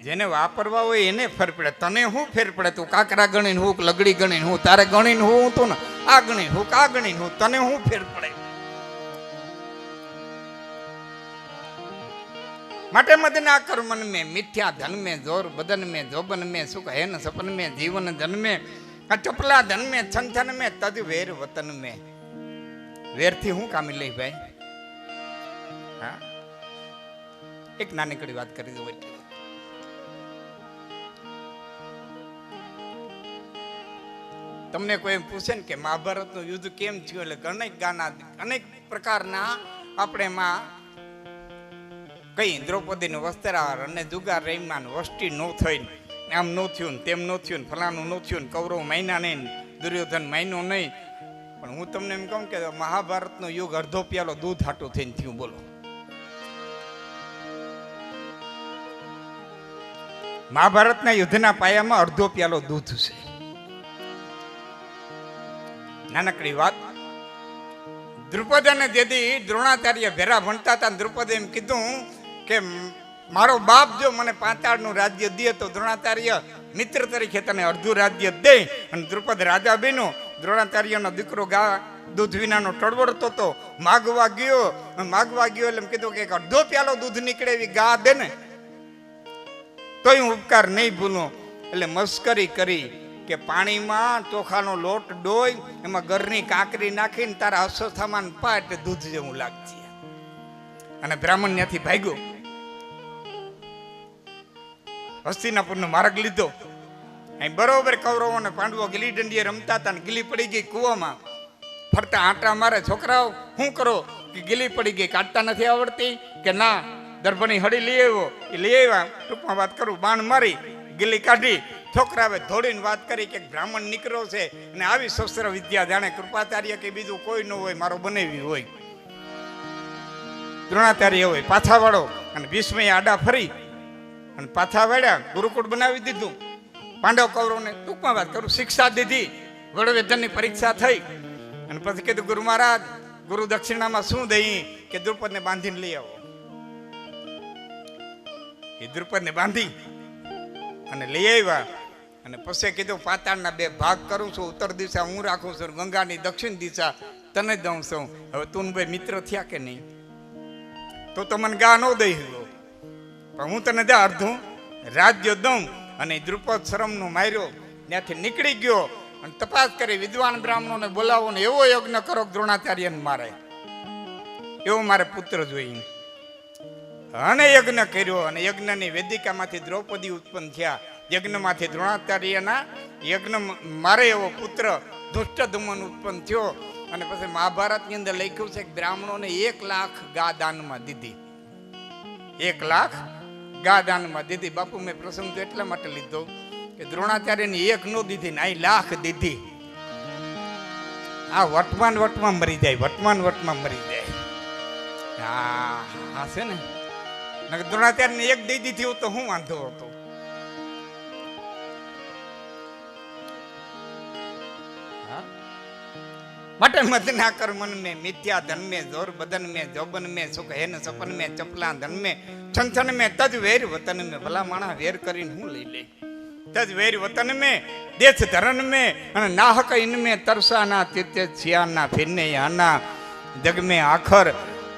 જેને વાપરવા હોય એને ફેર પડે, તને શું ફેર પડે? તું કાંકરા ગણીને હું, લગડી ગણીને હું, તારે ગણીને હું તું ને, આ ગણીને હું, આ ગણીને હું, તને શું ફેર પડે? માટે મદના કર મન में मिथ्या धन में जोर बदन में जोबन में सुख है न सपन में जीवन धन में चपला धन में छन छन में तज वेर वतन में वेर थी हूँ कामी લે ભાઈ હા એક નાનકડી વાત કરી દઉં એટલે તમને કોઈ એમ પૂછે ને કે મહાભારતનું યુદ્ધ કેમ થયું એટલે અનેક ગાના અનેક પ્રકારના આપણે એમાં કઈ દ્રૌપદીનું વસ્ત્રાહાર અને જુગાર રહીમાન વસ્તી નો થઈને આમ નો થયું તેમ નો થયું ફલાણું નો થયું કૌરવ મહિના નહીં દુર્યોધન મહિનો નહીં પણ હું તમને એમ કહું કે મહાભારતનો યુગ અડધો પ્યાલો દૂધ હાટું થઈને થયું બોલો મહાભારતના યુદ્ધના પાયામાં અડધો પ્યાલો દૂધ છે નાનકડી વાત દ્રુપદ અને જેદી દ્રોણાચાર્ય ભેરા ભણતા હતા દ્રુપદે એમ કીધું કે મારો બાપ જો મને પાંચાળનું રાજ્ય દે તો દ્રોણાચાર્ય મિત્ર તરીકે તને અડધું રાજ્ય દે અને દ્રુપદ રાજા બન્યો દ્રોણાચાર્યનો દીકરો ગા દૂધ વિનાનો ટળવળતો હતો માગવા ગયો એટલે એમ કીધું કે અડધો પ્યાલો દૂધ નીકળે એવી ગા દે ને તોય હું ઉપકાર નહીં ભૂલું એટલે મસ્કરી કરી કે પાણીમાં ચોખાનો લોટ ડોઈ એમાં ગરની કાંકરી નાખીને તારા અશ્વત્થામાન પા એટલે દૂધ જેવું લાગશે અને બ્રાહ્મણ ત્યાંથી ભાગ્યો હસ્તિનાપુરનો માર્ગ લીધો અહીં બરોબર કૌરવો અને પાંડવો ગીલી દંડીએ રમતા હતા ને ગીલી પડી ગઈ કૂવામાં ફરતા આંટા મારે છોકરાઓ શું કરો કે ગીલી પડી ગઈ કાઢતા નથી આવડતી કે ના દર્ભણી હળી લઈ આવ્યો એ લઈ આવ્યા ટૂંકમાં વાત કરું બાણ મારી ગીલી કાઢી છોકરાએ ધોડીને વાત કરી કે બ્રાહ્મણ નીકળ્યો છે અને આવી શસ્ત્ર વિદ્યા જાણે કૃપાચાર્ય કે બીજું કોઈ ન હોય મારો બનાવી હોય દ્રોણાચાર્ય હોય પાછા વાળો અને ભીષ્મએ આડા ફરી અને પાછા વાળ્યા ગુરુકુળ બનાવી દીધું પાંડવ કૌરવને ટૂંકમાં વાત કરું શિક્ષા દીધી વડવેધનની પરીક્ષા થઈ અને પછી કીધું ગુરુ મહારાજ ગુરુ દક્ષિણામાં શું દઈ કે દ્રુપદને બાંધીને લઈ આવો એ દ્રુપદને બાંધી અને લઈ આવ્યા અને પછી કીધું પાતાળના બે ભાગ કરું છું ઉત્તર દિશા હું રાખું છું ગંગાની દક્ષિણ દિશા તને દઉં છું હવે તું ભાઈ મિત્ર થયા કે નહીં તો મને ગા ન દઈ પણ હું તને દે અડધું રાજ્ય દઉં અને દ્રુપદ શરમનો માર્યો ત્યાંથી નીકળી ગયો અને તપાસ કરી વિદ્વાન બ્રાહ્મણોને બોલાવો ને એવો યજ્ઞ કરો દ્રોણાચાર્યને મારે એવો મારે પુત્ર જોઈએ અને યજ્ઞ કર્યો અને યજ્ઞની વેદિકામાંથી દ્રૌપદી ઉત્પન્ન થયા યજ્ઞમાંથી દ્રોણાચાર્યના યજ્ઞ મારે એવો પુત્ર ધૃષ્ટધુમ્ન ઉત્પન્ન થયો અને પછી મહાભારતની અંદર લખ્યું છે કે બ્રાહ્મણોને 1 લાખ ગા દાનમાં દીધી 1 લાખ ગા દાનમાં દીધી બાપુ મેં પ્રસંગ તો એટલા માટે લીધો કે દ્રોણાચાર્યની 1 નો દીધી ને અહીં લાખ દીધી આ વટમાં મરી જાય વટમાં મરી જાય હા છે ને દ્રોણાચાર્યને 1 દઈ દીધી હોત તો હું વાંધો હતો માટે મત ના કર મન में मिथ्या धन में जोर बदन में जोबन में सुख है न सपन में चपला धन में छन छन में तज वेर वतन में भला माणा वेर કરીને હું લઈ લે તજ વેર વતન में देश धरन में અને નાહક इनमें तरसाना तित्य छियाना फिरने आना जग में आखर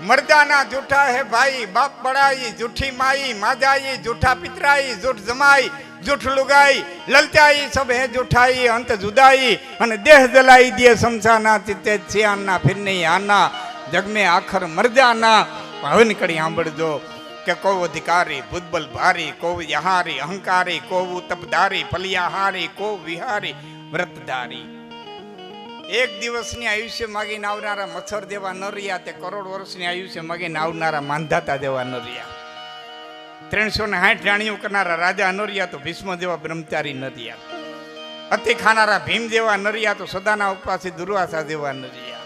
मर्दाना झूठा है भाई बाप बड़ाई झूठी माई माजाई झूठा पितराई झूठ जमाई झूठ लुगाई ललचाई सब है झूठाई अंत जुदाई અને દેહ જલાઈ દે સમસાના ચિત્તે છિયાના ફિરને આના જગ में आखर मर्दाना હવે નીકળી સાંભળજો કે કો અધિકારી ભૂતબલ ભારી કો યહારી અહંકારી કો તપધારી ફલિયાહારી કો વિહારી વ્રતધારી એક દિવસની આયુષ્ય માગીને આવનારા મચ્છર જેવા ન રહ્યા તે કરોડ વર્ષની આયુષ્ય માગીને આવનારા માંધાતા જેવા ન રહ્યા 360 રાણીઓ કરનારા રાજા ન રહ્યા તો ભીષ્મ જેવા બ્રહ્મચારી ન રહ્યા અતિ ખાનારા ભીમ જેવા ન રહ્યા તો સદાના ઉપવાસી દુર્વાસા જેવા ન રહ્યા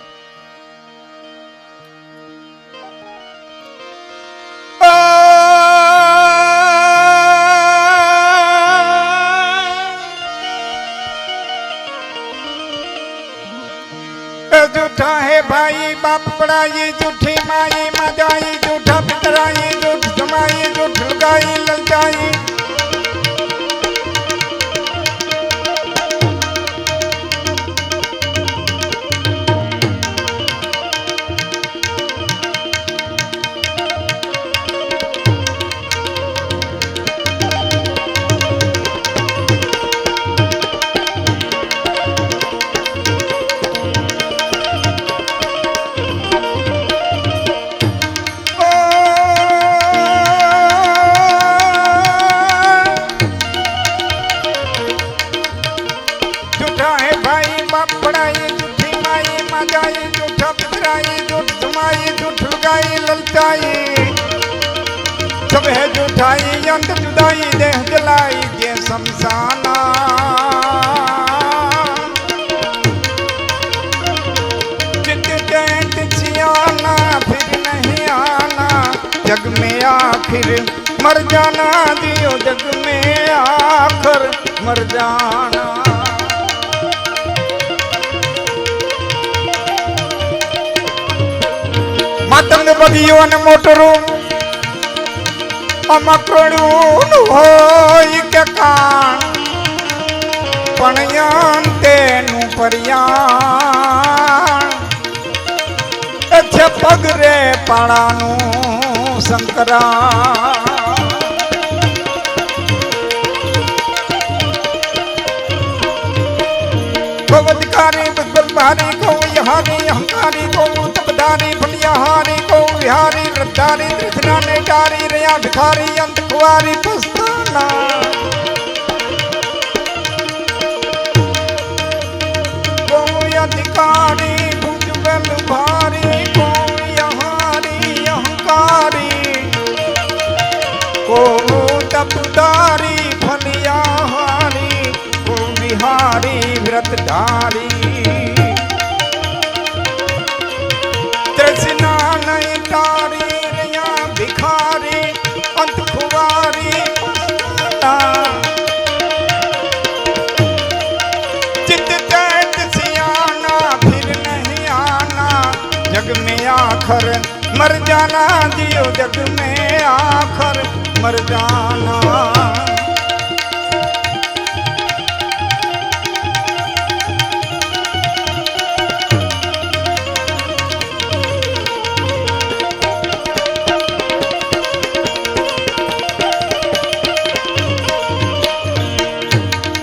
झूठा है भाई बाप पढ़ाई झूठी माई माजाई झूठा पितराई झूठ जमाई झूठ लगाई ललचाई जूठा है भाई बाप पढ़ाई जूठी माई मजाई जूठा पितराई जूठ समाई जूठ लुगाई ललचाई सब है जूठाई अंत जुदाई देह जलाई ये शमशाना चित टेंट छियाना फिर नहीं आना जग में आखिर मर जाना दियो जग में आखिर मर जाना मातंग बगियो ने मोटरो अमकड़ून होई के कान पणयांते नु परियाण अच्छे पगरे पाड़ानु शंकरा गोवधिकारी बलभारी को यहारी अहंकारी को तपधारी बलियाहारी को विहारी रद्दारी तृष्णा नेटारी रया भिखारी अंत कुआरी पस्ताना को अधिकारी भुजबल भारी को यहारी अहंकारी को तपधारी फलियाहारी को विहारी व्रतधारी तृष्णा नहीं तारी रया भिखारी अंत खुआरी चित चैत सियाना फिर नहीं आना जग में आखर मर जाना जियो जग में आखर मर जाना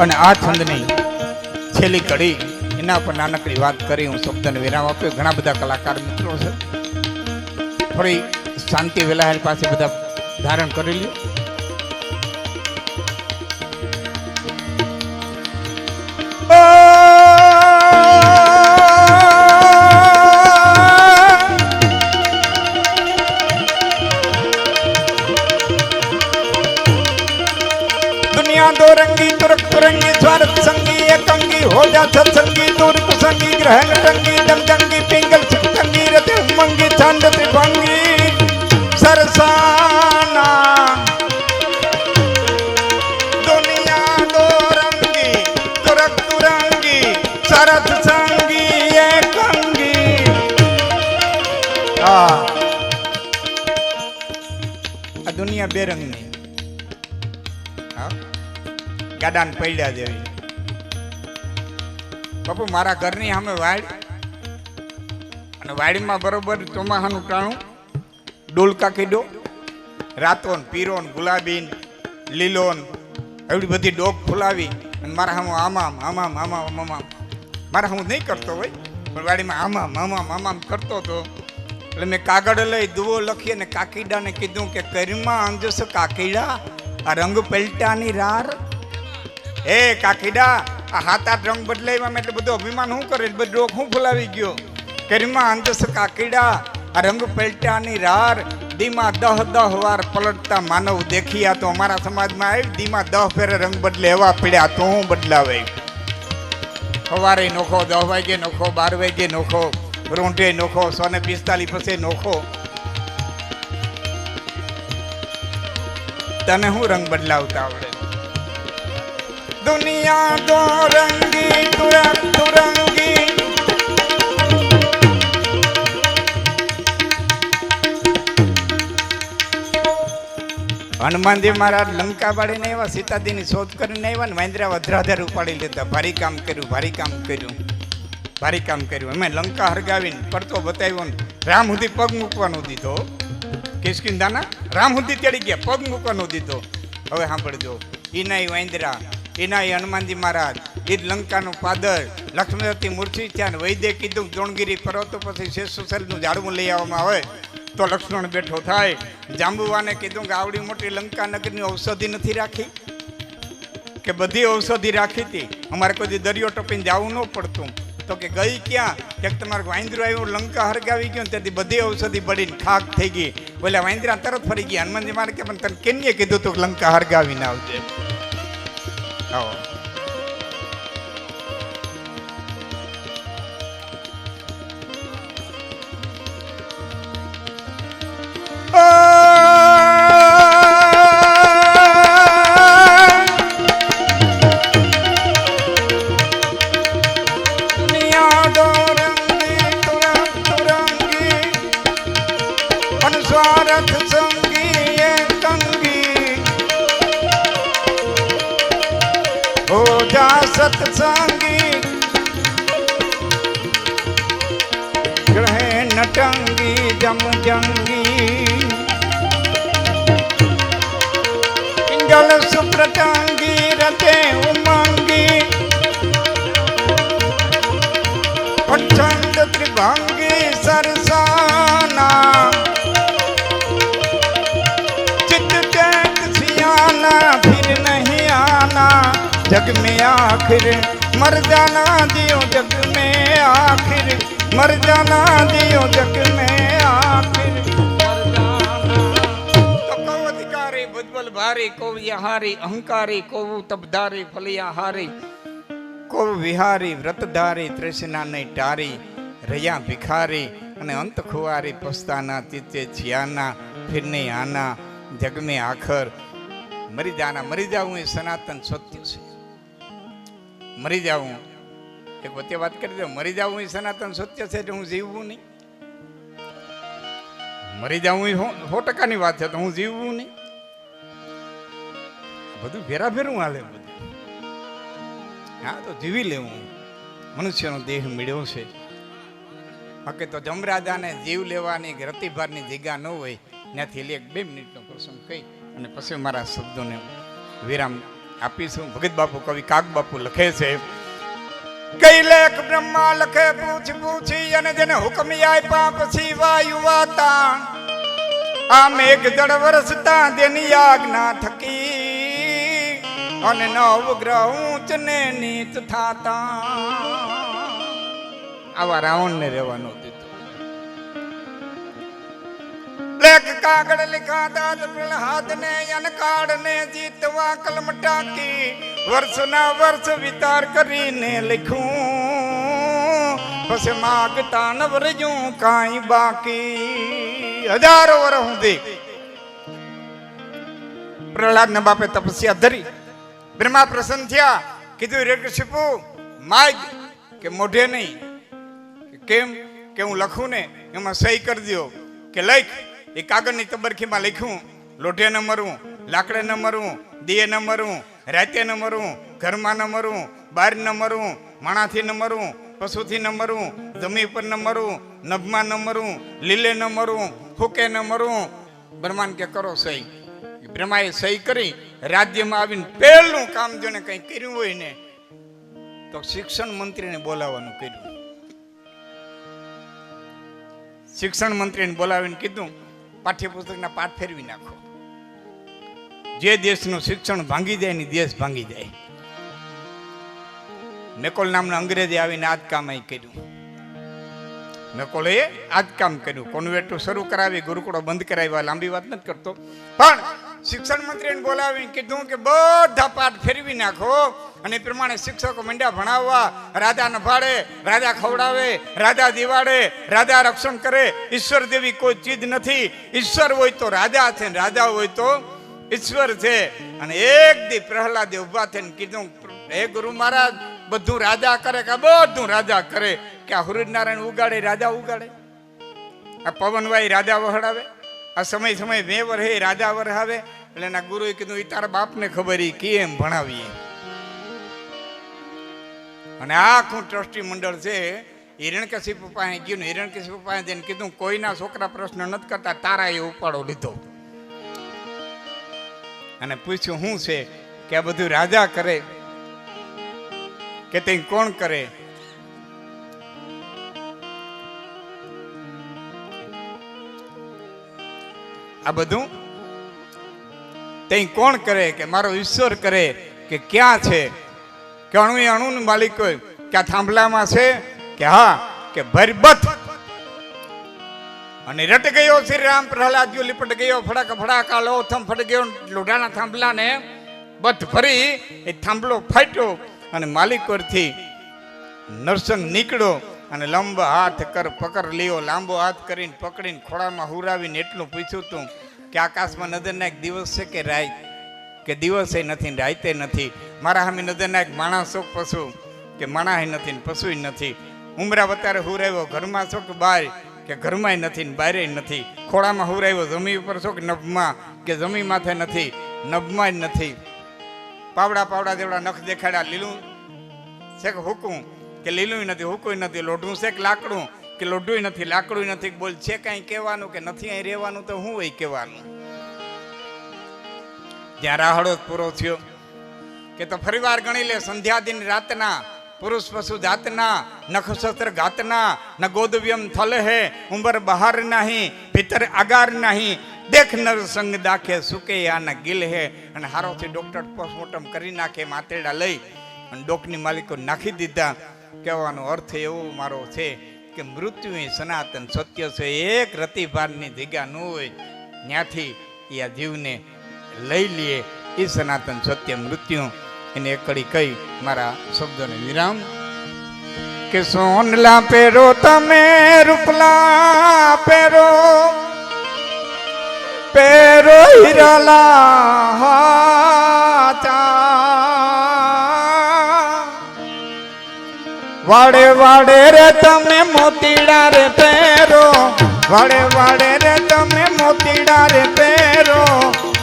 અને આ છંદની છેલ્લી કડી એના પર નાનકડી વાત કરી હું શબ્દને વિરામ આપ્યો ઘણા બધા કલાકાર મિત્રો છે થોડી શાંતિ વેલાહેલ પાસે બધા ધારણ કરી લ્યો दो रंगी तुरक तुरंगी स्वार्थ संगी एकंगी हो जा सत्संगी दूर कुसंगी ग्रहण टंगी दम जंगी पिंगल सिकंगी रते उमंगी छंद त्रिभंगी सरसाना दुनिया दो रंगी तुरक तुरंगी स्वार्थ संगी एकंगी आ दुनिया बेरंगी ગાડાને પડ્યા જેવી બાપુ મારા ઘરની સામે વાડ અને વાડીમાં બરોબર ચોમાહાનું ટાણું ડોલકા કીડો રાતો ને પીરો ને ગુલાબી લીલો ને એવડી બધી ડોક ફુલાવી અને મારા સામે આમામ આમામ આમામ આમામ મારા હું નહીં કરતો હોય પણ વાડીમાં આમામ આમામ આમામ કરતો હતો એટલે મેં કાગળ લઈ દુવો લખી અને કાકીડાને કીધું કે કરીમાં અંજસ કાકીડા આ રંગ પલટાની રાર એ કાકીડા આ હાથ આઠ રંગ બદલાવ્યા એટલે બધું અભિમાન શું કરે બધું ડોક હું ફુલાવી ગયો કરીમાં અંજસ કાકીડા આ રંગ પલટાની રાર દીમાં 10 વાર પલટતા માનવ દેખિયા તો અમારા સમાજમાં આવી દીમાં 10 ફેરે રંગ બદલે એવા પીડ્યા તો હું બદલાવે સવારે નોખો 10 વાગે નોખો 12 વાગે નોખો રોંઢે નોખો 145 પછી નોખો તને હું રંગ બદલાવતા આવડે दुनिया दो रंगी तुरंग तुरंगी હનુમાનજી મહારાજ લંકા બાળીને એવા સીતાજીની શોધ કરીને આવ્યા ને મહેન્દ્રા વજ્રાધર ઉપાડી લીધા ભારી કામ કર્યું અમે લંકા હરગાવીને પડતો બતાવ્યો ને રામ સુધી પગ મૂકવાનો દીધો કિષ્કિંધાના રામ સુધી ચડી ગયા પગ મૂકવાનો દીધો હવે સાંભળજો ઈનાઈ મહેન્દ્રા એના હનુમાનજી મહારાજ એ લંકાનું પાદર લક્ષ્મણવતી મૂર્તિ થયા ને વૈદ્ય કીધું દ્રોણગીરી ફરો તો પછી શેષુસલનું ઝાડવું લઈ આવવામાં આવે તો લક્ષ્મણ બેઠો થાય જાંબુવાને કીધું કે આવડી મોટી લંકા નગરની ઔષધિ નથી રાખી કે બધી ઔષધિ રાખી હતી, અમારે કોઈ દરિયો ટપીને જવું ન પડતું. તો કે ગઈ ક્યાં? કે તમારે વાંદરું આવ્યું, લંકા હરગાવી ગયું, તેથી બધી ઔષધિ બળીને ખાક થઈ ગઈ. બોલે વાંદરા તરત ફરી ગયા. હનુમાનજી મારે કે પણ તને કેને કીધું તું લંકા હરગાવી ના આવજે? આવો સત્સંગી ગ્રહે નટંગી જમજંગી પિંગલ સુપ્રટંગી રતે ઉમંગી પંચંદ ત્રિભંગી સરસાના चित चैत सियाना फिर नहीं आना जग में आखिर मर जाना दियो जग में आखिर मर जाना दियो जग में आखिर मर जाना। तो कौ अधिकारी बुद्धबल भारी को यहारी अहंकारी को तबधारी फलियाहारी को વિહારી વ્રતધારી તૃષ્ણા નહીં ટારી રહ્યા ભિખારી અને અંત ખુવારી પસ્તાના ચિત્તે છિયાના ફિર નહીં આના જગ મેં આખર મરી જાના. મરી જાવું એ સનાતન સત્ય છે. મરી જાવું એક વચ્ચે વાત કરી દો, મરી જાવું એ સનાતન સત્ય છે એટલે હું જીવવું નહીં. મરી જાવું એ 100% વાત છે, તો હું જીવવું નહીં. બધું ભેરા ભેરું હાલે બધું. હા તો જીવી લેવું. મનુષ્યનો દેહ મળ્યો છે. બાકી તો જમરાજાને જીવ લેવાની રતિભારની જગ્યા ન હોય, ત્યાંથી 1-2 મિનિટનો પ્રસંગ કહી અને પછી મારા શબ્દોને વિરામ આપીશું. ભગત બાપુ કવિ કાગ બાપુ લખે છે, કઈ લેખ બ્રહ્મા લખે પૂછ પૂછી અને જેને હુકમ આપ્યા પછી વાયુ વાતા આ મેઘ જળ વરસતા તેની આજ્ઞા થકી અને નવગ્રહ ઊંચ ને નીચ થાતા. આવા રાવણ ને રહેવાનો દીધો. લેખ કાગળ લિખાતા પ્રહલાદ ને અનકાળ ને જીતવા કલમ ટાકી વર્ષના વર્ષ વિચાર કરીને લખું પછી માગતા ન વરજું કાંઈ બાકી. હજારો વર્ષ સુધી પ્રહલાદ ના બાપે તપસ્યા ધરી. બ્રહ્મા પ્રસન્ન થયા. કીધું હિરણ્યકશિપુ માગ કે મોઢે નહીં. કેમ? કે હું લખું ને એમાં સહી કરી દો. કે લખ. એ કાગળની તબરખીમાં લખ્યું, લોઢે ન મરવું, લાકડે ન મરવું, દીએ ન મરવું, રાતે ન મરવું, ઘરમાં ન મરવું, બહાર ન મરવું, માણાથી ન મરવું, પશુથી ન મરવું, જમીન પર ન મરવું, નભમાં ન મરવું, લીલે ન મરવું, ફૂકે ન મરવું. બ્રહ્માંડ કે કરો સહી. બ્રહ્માએ સહી કરી રાજ્યમાં આવીને પહેલું કામ જેને કંઈ કર્યું હોય ને તો શિક્ષણ મંત્રીને બોલાવવાનું કર્યું. શિક્ષણ મંત્રીને બોલાવીને કીધું પાઠ્યપુસ્તકના પાઠ ફેરવી નાખો. જે દેશનું શિક્ષણ ભાંગી જાય ને દેશ ભાંગી જાય. મેકોલ નામના અંગ્રેજી આવીને આ જ કામ અહીં કર્યું. મેકોલે આ જ કામ કર્યું. કોન્વેન્ટો શરૂ કરાવી, ગુરુકુળો બંધ કરાવ્યા. લાંબી વાત નથી કરતો, પણ શિક્ષણ મંત્રીને બોલાવીને કીધું કે બધા પાઠ ફેરવી નાખો અને એ પ્રમાણે શિક્ષકો મંડ્યા ભણાવવા. રાજા નભાડે, રાજા ખવડાવે, રાજા દિવાડે, રાજા રક્ષણ કરે. ઈશ્વર જેવી કોઈ ચીજ નથી. ઈશ્વર હોય તો રાજા છે, રાજા હોય તો ઈશ્વર છે. અને એક દી પ્રહલાદે ઉભા થઈને કીધું, હે ગુરુ મહારાજ, બધું રાજા કરે કે બધું રાજા કરે? કે આ સૂર્યનારાયણ ઉગાડે રાજા ઉગાડે, આ પવનવાઈ રાજા વહડાવે, આ સમય સમય વેવર હે રાજા વરહાવે. એટલે એના ગુરુએ કીધું, એ તારા બાપને ખબર, એ કેમ ભણાવીએ. અને આખું ટ્રસ્ટી મંડળ છે હિરણ્યકશિપુ પાસે ગયું ને હિરણ્યકશિપુ પાસે જઈને કીધું, કોઈના છોકરા પ્રશ્ન નથી કરતા, તારા એ ઉપાડો લીધો. અને પૂછ્યું શું છે? કે આ બધું રાજા કરે કે તે કોણ કરે? આ બધું તે કોણ કરે? કે મારો ઈશ્વર કરે. કે ક્યાં છે, કે અણુનું માલિક હોય કે આ થાંભલામાં છે, કે હા, કે ભરબથ. અને રટ ગયો શ્રી રામ પ્રહલાદ લીપટ ગયો, ફડાકા ફડાકા લો થમ ફટ ગયો, લોઢાના થાંભલાને બથ ભરી એ થાંભલો ફાટ્યો અને માલિકોરથી નરસંગ નીકળ્યો અને લંબ હાથ કર પકડ લ્યો. લાંબો હાથ કરીને પકડીને ખોળામાં હુરાવીને એટલું પૂછ્યું તું કે આકાશમાં નજરના એક દિવસ છે કે રાત, કે દિવસે નથી ને રાતે નથી. મારા સામે નજરના એક માણસ છો પશુ, કે માણસ નથી ને પશુ નથી. ઉમરા વતારે હુરાવ્યો ઘરમાં છો કે બહાર, કે ઘરમાં નથી ને બહાર નથી. ખોળામાં હુરાવ્યો જમી ઉપર છો કે નભમાં, કે જમી માથે નથી, નભમાં જ નથી. પાવડા પાવડા જેવડા નખ દેખાડ્યા, લીલું છે કે હુકું, કે લીલું નથી હુકું નથી. લોઢું છે કે લાકડું, કે લોઢું નથી લાકડું નથી. બોલ છે કઈ કહેવાનું કે નથી અહીં રહેવાનું, તો હું હોય કહેવાનું. જ્યાં રાહડો પૂરો થયો કે તો ફરીવાર ગણી લે, સંધ્યા દિન રાતના, પુરુષ પશુ જાતના, નખશસ્ત્ર ઘાતના, ન ગોદવ્યમ થલ હે, ઉંબર બહાર નહીં, ભીતર આગાર નહીં, દેખ નર સંગ દાખે સુકે આના ગિલ હે. અને હારોથી ડોક્ટર પોસ્ટમોર્ટમ કરી નાખે, માતેડા લઈ અને ડોકની માલિકો નાખી દીધા. કહેવાનો અર્થ એવો મારો છે કે મૃત્યુ એ સનાતન સત્ય છે. એક રતિભારની જગ્યા ન હોય ત્યાંથી એ આ જીવને લઈ લઈએ, એ સનાતન સત્ય મૃત્યુ. એને એકડી કહી મારા શબ્દોને વિરામ. કે સોનલા પહેરો તમે રૂપલા પહેરો, પહેરો હીરાલા હાચા, વાડે વાડે રે તમે મોતીડા રે પહેરો, વાડે વાડે રે તમે મોતીડા રે પહેરો,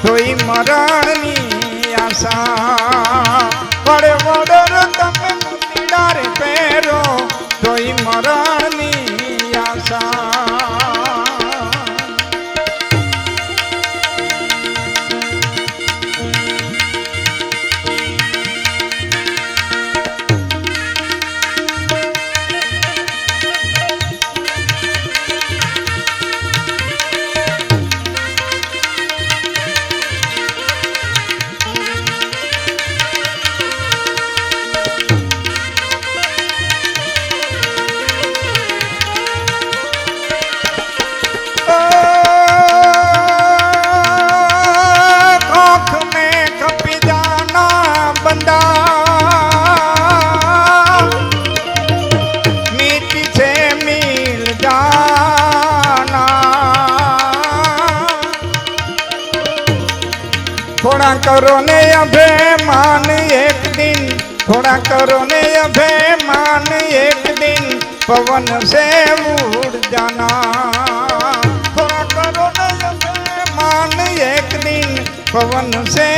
તોય મરણની આશા. વાડે વાડે રે તમે મોતીડા રે પહેરો, તોય મરણની આશા. થોડા કરો ને અભિમાન એક દિન, થોડા કરો ને અભિમાન એક દિન, પવન से उड़ जाना. થોડા કરો ને અભિમાન એક દિન, પવન से